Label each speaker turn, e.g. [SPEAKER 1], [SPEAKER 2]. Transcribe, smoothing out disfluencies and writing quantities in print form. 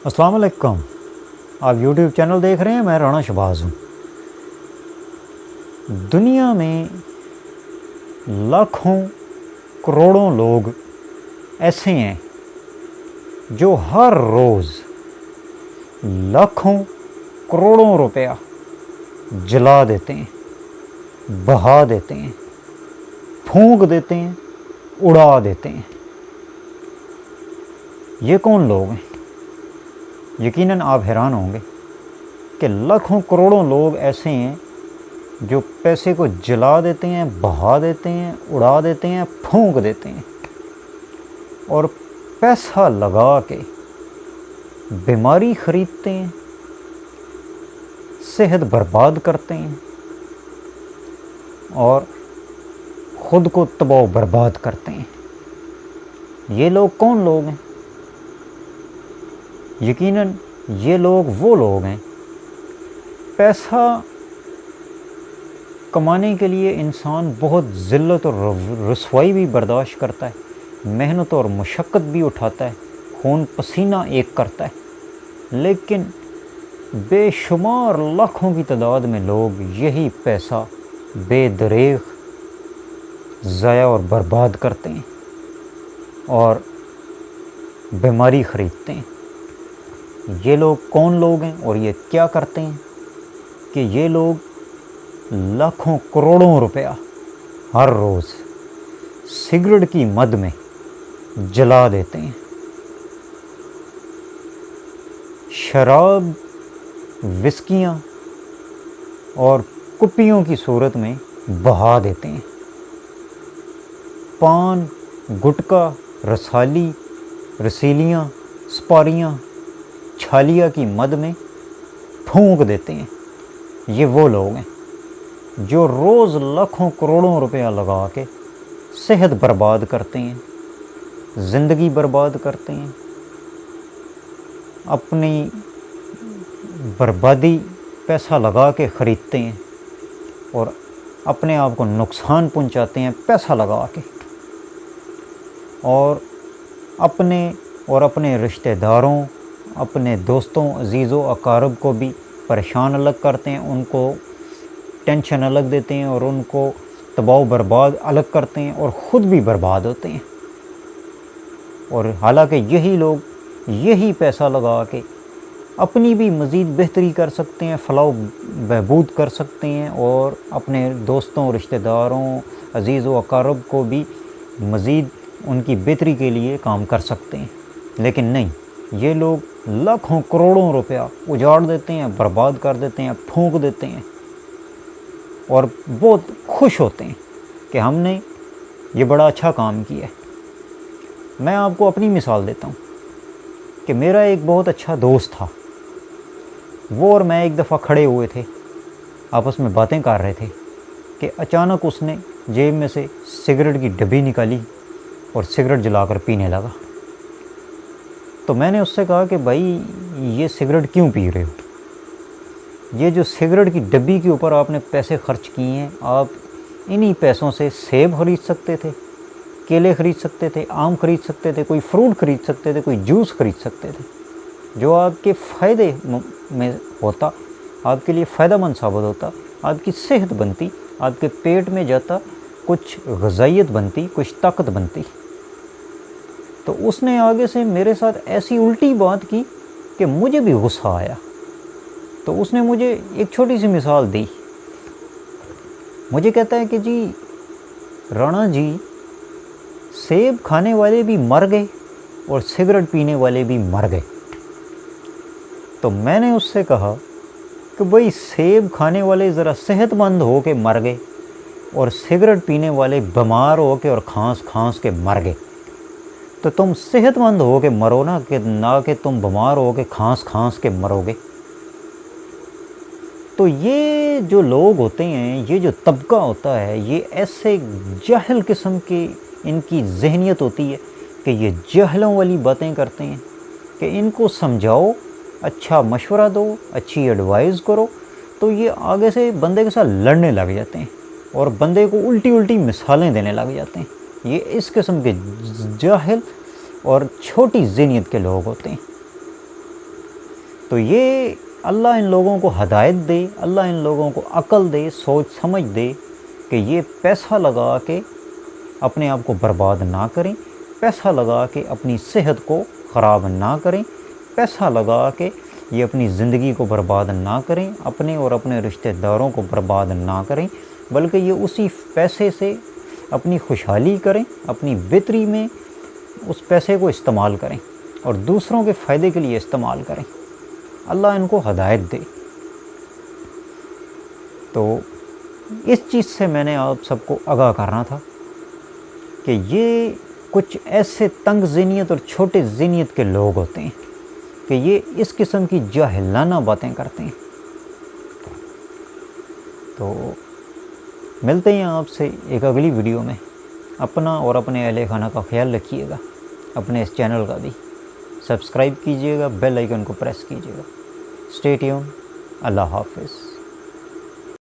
[SPEAKER 1] السلام علیکم. آپ یوٹیوب چینل دیکھ رہے ہیں. میں رانا شہباز ہوں. دنیا میں لاکھوں کروڑوں لوگ ایسے ہیں جو ہر روز لاکھوں کروڑوں روپیہ جلا دیتے ہیں, بہا دیتے ہیں, پھونک دیتے ہیں, اڑا دیتے ہیں. یہ کون لوگ ہیں؟ یقیناً آپ حیران ہوں گے کہ لاکھوں کروڑوں لوگ ایسے ہیں جو پیسے کو جلا دیتے ہیں, بہا دیتے ہیں, اڑا دیتے ہیں, پھونک دیتے ہیں, اور پیسہ لگا کے بیماری خریدتے ہیں, صحت برباد کرتے ہیں اور خود کو تباہ و برباد کرتے ہیں. یہ لوگ کون لوگ ہیں؟ یقیناً یہ وہ لوگ ہیں. پیسہ کمانے کے لیے انسان بہت ذلت اور رسوائی بھی برداشت کرتا ہے, محنت اور مشقت بھی اٹھاتا ہے, خون پسینہ ایک کرتا ہے, لیکن بے شمار لاکھوں کی تعداد میں لوگ یہی پیسہ بے دریغ ضائع اور برباد کرتے ہیں اور بیماری خریدتے ہیں. یہ لوگ کون لوگ ہیں اور یہ کیا کرتے ہیں؟ کہ یہ لوگ لاکھوں کروڑوں روپیہ ہر روز سگریٹ کی مد میں جلا دیتے ہیں, شراب, وسکیاں اور کپیوں کی صورت میں بہا دیتے ہیں, پان, گٹکا, رسالی, رسیلیاں, سپاریاں, چھالیہ کی مد میں پھونک دیتے ہیں. یہ وہ لوگ ہیں جو روز لاکھوں کروڑوں روپیہ لگا کے صحت برباد کرتے ہیں, زندگی برباد کرتے ہیں, اپنی بربادی پیسہ لگا کے خریدتے ہیں اور اپنے آپ کو نقصان پہنچاتے ہیں پیسہ لگا کے, اور اپنے رشتہ داروں, اپنے دوستوں, عزیز و اقارب کو بھی پریشان الگ کرتے ہیں, ان کو ٹینشن الگ دیتے ہیں اور ان کو تباہ و برباد الگ کرتے ہیں اور خود بھی برباد ہوتے ہیں. اور حالانکہ یہی لوگ یہی پیسہ لگا کے اپنی بھی مزید بہتری کر سکتے ہیں, فلاح و بہبود کر سکتے ہیں اور اپنے دوستوں, رشتہ داروں, عزیز و اقارب کو بھی مزید ان کی بہتری کے لیے کام کر سکتے ہیں. لیکن نہیں, یہ لوگ لاکھوں کروڑوں روپیہ اجاڑ دیتے ہیں, برباد کر دیتے ہیں, پھونک دیتے ہیں اور بہت خوش ہوتے ہیں کہ ہم نے یہ بڑا اچھا کام کیا ہے. میں آپ کو اپنی مثال دیتا ہوں کہ میرا ایک بہت اچھا دوست تھا. وہ اور میں ایک دفعہ کھڑے ہوئے تھے, آپس میں باتیں کر رہے تھے کہ اچانک اس نے جیب میں سے سگریٹ کی ڈبی نکالی اور سگریٹ جلا کر پینے لگا. تو میں نے اس سے کہا کہ بھائی یہ سگریٹ کیوں پی رہے ہو؟ یہ جو سگریٹ کی ڈبی کے اوپر آپ نے پیسے خرچ کیے ہیں, آپ انہی پیسوں سے سیب خرید سکتے تھے, کیلے خرید سکتے تھے, آم خرید سکتے تھے, کوئی فروٹ خرید سکتے تھے, کوئی جوس خرید سکتے تھے جو آپ کے فائدے میں ہوتا, آپ کے لیے فائدہ مند ثابت ہوتا, آپ کی صحت بنتی, آپ کے پیٹ میں جاتا, کچھ غذائیت بنتی, کچھ طاقت بنتی. تو اس نے آگے سے میرے ساتھ ایسی الٹی بات کی کہ مجھے بھی غصہ آیا. تو اس نے مجھے ایک چھوٹی سی مثال دی. مجھے کہتا ہے کہ جی رانا جی, سیب کھانے والے بھی مر گئے اور سگریٹ پینے والے بھی مر گئے. تو میں نے اس سے کہا کہ بھئی سیب کھانے والے ذرا صحت مند ہو کے مر گئے اور سگریٹ پینے والے بیمار ہو کے اور کھانس کے مر گئے. تو تم صحت مند ہو کے مرو نا, کہ نہ کہ تم بیمار ہو کے کھانس کے مرو گے. تو یہ جو لوگ ہوتے ہیں, یہ جو طبقہ ہوتا ہے, یہ ایسے جاہل قسم کی ان کی ذہنیت ہوتی ہے کہ یہ جاہلوں والی باتیں کرتے ہیں کہ ان کو سمجھاؤ, اچھا مشورہ دو, اچھی ایڈوائز کرو, تو یہ آگے سے بندے کے ساتھ لڑنے لگ جاتے ہیں اور بندے کو الٹی مثالیں دینے لگ جاتے ہیں. یہ اس قسم کے جاہل اور چھوٹی ذہنیت کے لوگ ہوتے ہیں. تو یہ اللہ ان لوگوں کو ہدایت دے، اللہ ان لوگوں کو عقل دے، سوچ سمجھ دے کہ یہ پیسہ لگا کے اپنے آپ کو برباد نہ کریں، پیسہ لگا کے اپنی صحت کو خراب نہ کریں، پیسہ لگا کے یہ اپنی زندگی کو برباد نہ کریں، اپنے اور اپنے رشتہ داروں کو برباد نہ کریں، بلکہ یہ اسی پیسے سے اپنی خوشحالی کریں، اپنی بہتری میں اس پیسے کو استعمال کریں اور دوسروں کے فائدے کے لیے استعمال کریں۔ اللہ ان کو ہدایت دے۔ تو اس چیز سے میں نے آپ سب کو آگاہ کرنا تھا کہ یہ کچھ ایسے تنگ ذہنیت اور چھوٹے ذہنیت کے لوگ ہوتے ہیں کہ یہ اس قسم کی جاہلانہ باتیں کرتے ہیں۔ تو ملتے ہیں آپ سے ایک اگلی ویڈیو میں۔ اپنا اور اپنے اہل خانہ کا خیال رکھیے گا، اپنے اس چینل کا بھی سبسکرائب کیجیے گا، بیل آئیکن کو پریس کیجیے گا۔ اسٹے ٹیون، اللہ حافظ۔